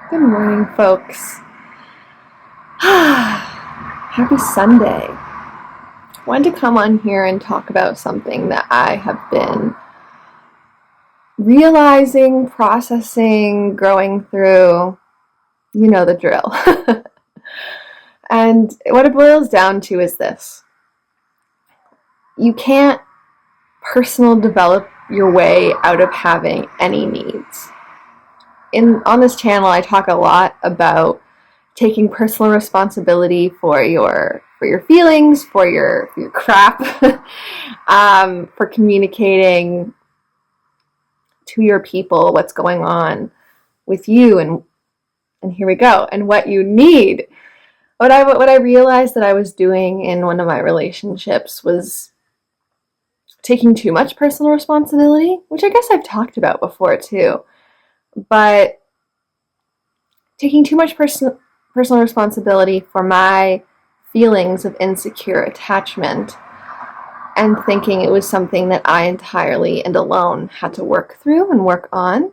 Good morning, folks. Happy Sunday. I wanted to come on here and talk about something that I have been realizing, processing, growing through. You know the drill. And what it boils down to is this. You can't personal develop your way out of having any needs. On this channel, I talk a lot about taking personal responsibility for your feelings, for your crap, for communicating to your people what's going on with you, and here we go, and what you need. What I realized that I was doing in one of my relationships was taking too much personal responsibility, which I guess I've talked about before too, but taking too much personal responsibility for my feelings of insecure attachment and thinking it was something that I entirely and alone had to work through and work on.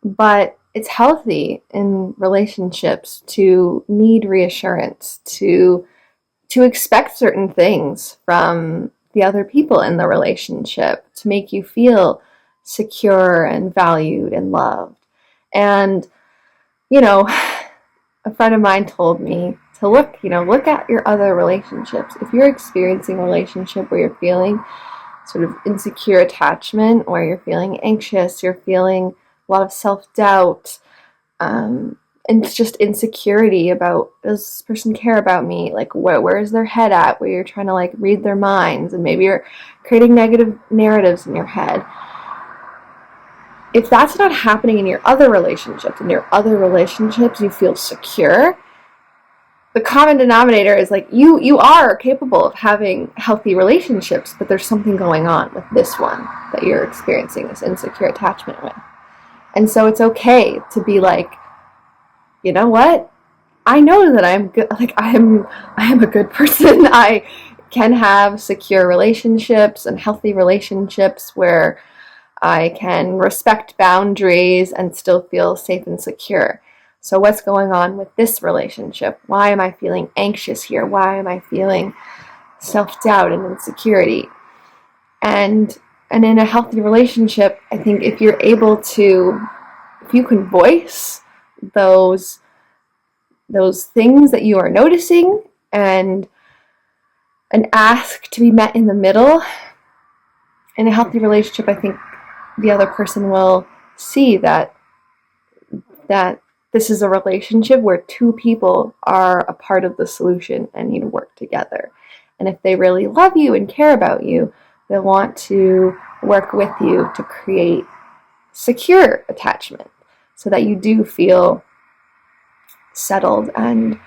But it's healthy in relationships to need reassurance, to expect certain things from the other people in the relationship to make you feel secure and valued and loved. And a friend of mine told me to look at your other relationships. If you're experiencing a relationship where you're feeling sort of insecure attachment, or you're feeling anxious, you're feeling a lot of self-doubt, and it's just insecurity about, does this person care about me? Like, where is their head at? Where you're trying to like read their minds, and maybe you're creating negative narratives in your head. If that's not happening in your other relationships, you feel secure, the common denominator is like you are capable of having healthy relationships, but there's something going on with this one that you're experiencing this insecure attachment with. And so it's okay to be like, you know what? I know that I'm good. Like I am a good person. I can have secure relationships and healthy relationships where I can respect boundaries and still feel safe and secure. So what's going on with this relationship? Why am I feeling anxious here? Why am I feeling self-doubt and insecurity? And in a healthy relationship, I think if you can voice those things that you are noticing and ask to be met in the middle, in a healthy relationship, I think the other person will see that this is a relationship where two people are a part of the solution and need to work together. And if they really love you and care about you, they'll want to work with you to create secure attachment so that you do feel settled and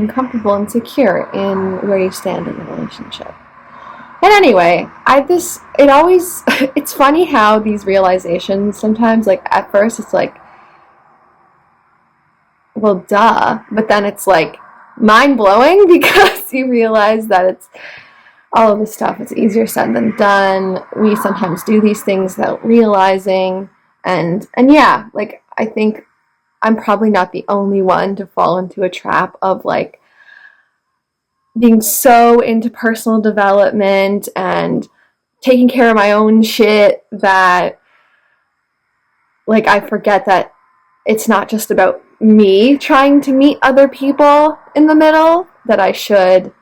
comfortable and secure in where you stand in the relationship. And anyway, it's funny how these realizations sometimes, like at first it's like, well, duh, but then it's like mind-blowing because you realize that it's all of this stuff, it's easier said than done. We sometimes do these things without realizing, and yeah, like I think I'm probably not the only one to fall into a trap of like being so into personal development and taking care of my own shit that like I forget that it's not just about me trying to meet other people in the middle, that I should,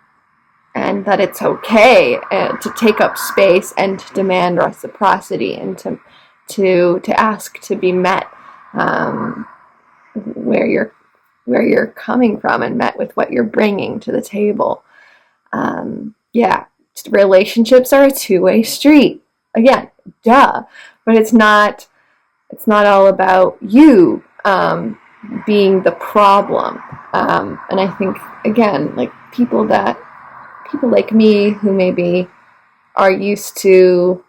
and that it's okay to take up space and to demand reciprocity and to ask to be met where you're coming from and met with what you're bringing to the table. Relationships are a two-way street. Again, duh. But it's not all about you being the problem. And I think, again, like people like me who maybe are used to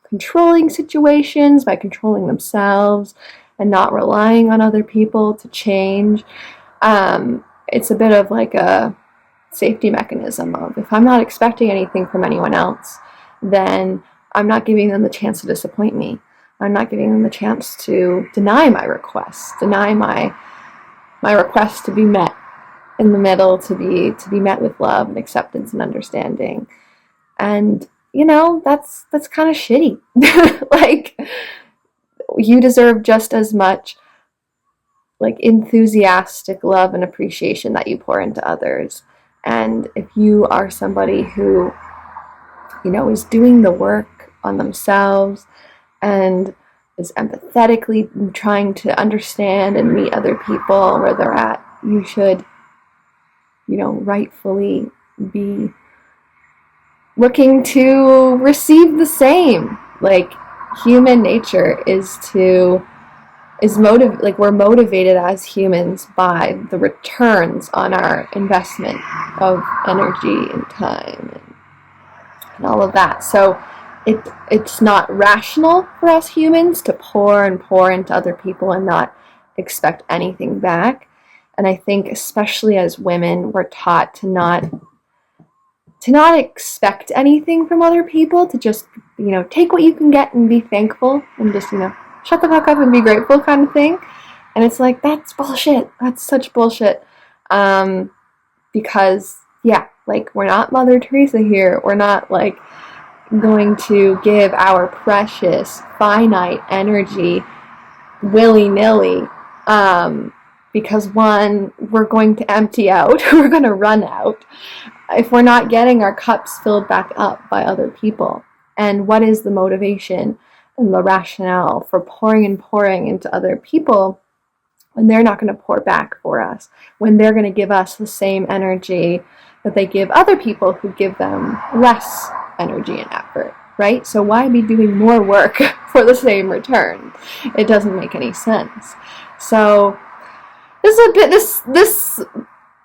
controlling situations by controlling themselves and not relying on other people to change. It's a bit of like a safety mechanism of, if I'm not expecting anything from anyone else, then I'm not giving them the chance to disappoint me. I'm not giving them the chance to deny my requests, deny my request to be met in the middle, to be met with love and acceptance and understanding. And that's kind of shitty. Like, you deserve just as much like enthusiastic love and appreciation that you pour into others. And if you are somebody who is doing the work on themselves and is empathetically trying to understand and meet other people where they're at, you should rightfully be looking to receive the same. Like, human nature we're motivated as humans by the returns on our investment of energy and time and all of that. So it's not rational for us humans to pour and pour into other people and not expect anything back. And I think especially as women, we're taught to not expect anything from other people, to just, take what you can get and be thankful and just, shut the fuck up and be grateful kind of thing. And it's like, that's bullshit. That's such bullshit. Because, like, we're not Mother Teresa here. We're not, like, going to give our precious, finite energy willy-nilly. Because, one, we're going to empty out. We're going to run out if we're not getting our cups filled back up by other people. And what is the motivation and the rationale for pouring and pouring into other people when they're not going to pour back for us, when they're going to give us the same energy that they give other people who give them less energy and effort, right? So why be doing more work for the same return? It doesn't make any sense. So this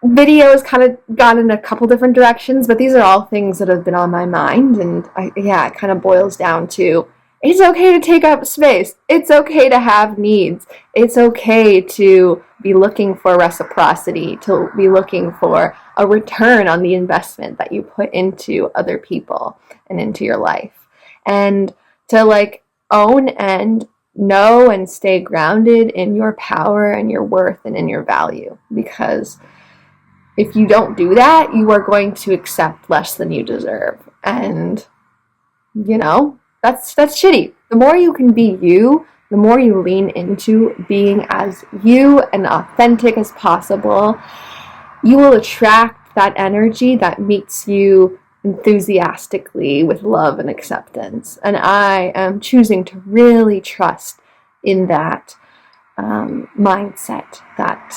video has kind of gone in a couple different directions, but these are all things that have been on my mind, and it kind of boils down to, it's okay to take up space. It's okay to have needs. It's okay to be looking for reciprocity, to be looking for a return on the investment that you put into other people and into your life. And to, like, own and know and stay grounded in your power and your worth and in your value. Because if you don't do that, you are going to accept less than you deserve. And, that's shitty. The more you can be you, the more you lean into being as you and authentic as possible, you will attract that energy that meets you enthusiastically with love and acceptance. And I am choosing to really trust in that mindset, that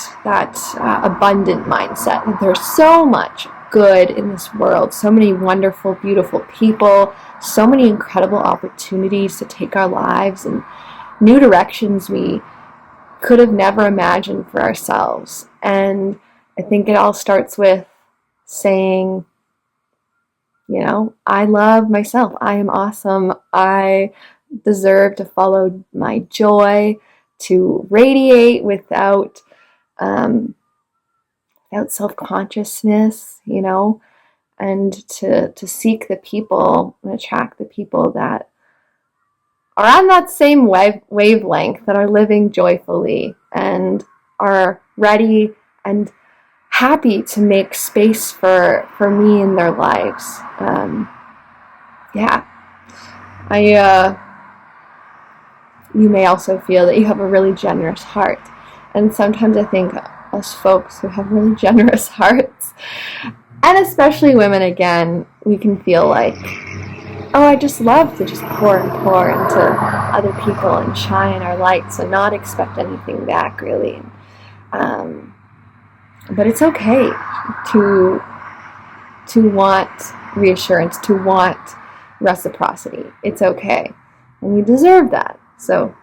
abundant mindset. There's so much good in this world, so many wonderful, beautiful people, so many incredible opportunities to take our lives in new directions we could have never imagined for ourselves. And I think it all starts with saying, I love myself. I am awesome. I deserve to follow my joy, to radiate without self-consciousness, and to seek the people and attract the people that are on that same wavelength, that are living joyfully and are ready and happy to make space for me in their lives. You may also feel that you have a really generous heart. And sometimes I think us folks who have really generous hearts, and especially women, again, we can feel like, oh, I just love to just pour and pour into other people and shine our lights and not expect anything back, really. But it's okay to want reassurance, to want reciprocity. It's okay. And you deserve that. So,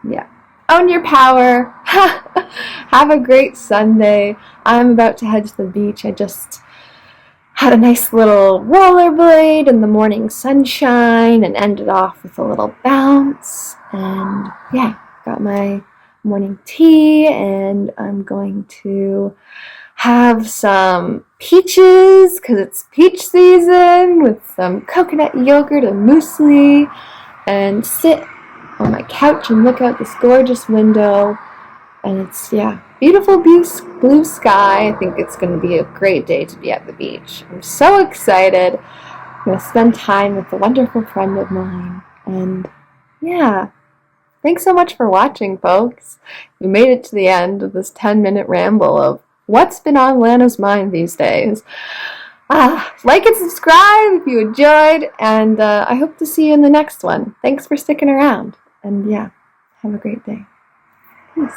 own your power. Have a great Sunday. I'm about to head to the beach. I just had a nice little rollerblade in the morning sunshine and ended off with a little bounce. And got my morning tea, and I'm going to have some peaches because it's peach season with some coconut yogurt and muesli. and sit on my couch and look out this gorgeous window. And it's, beautiful blue sky. I think it's going to be a great day to be at the beach. I'm so excited. I'm going to spend time with a wonderful friend of mine. And thanks so much for watching, folks. You made it to the end of this 10-minute ramble of what's been on Lana's mind these days. Like and subscribe if you enjoyed, and I hope to see you in the next one. Thanks for sticking around, and have a great day. Peace.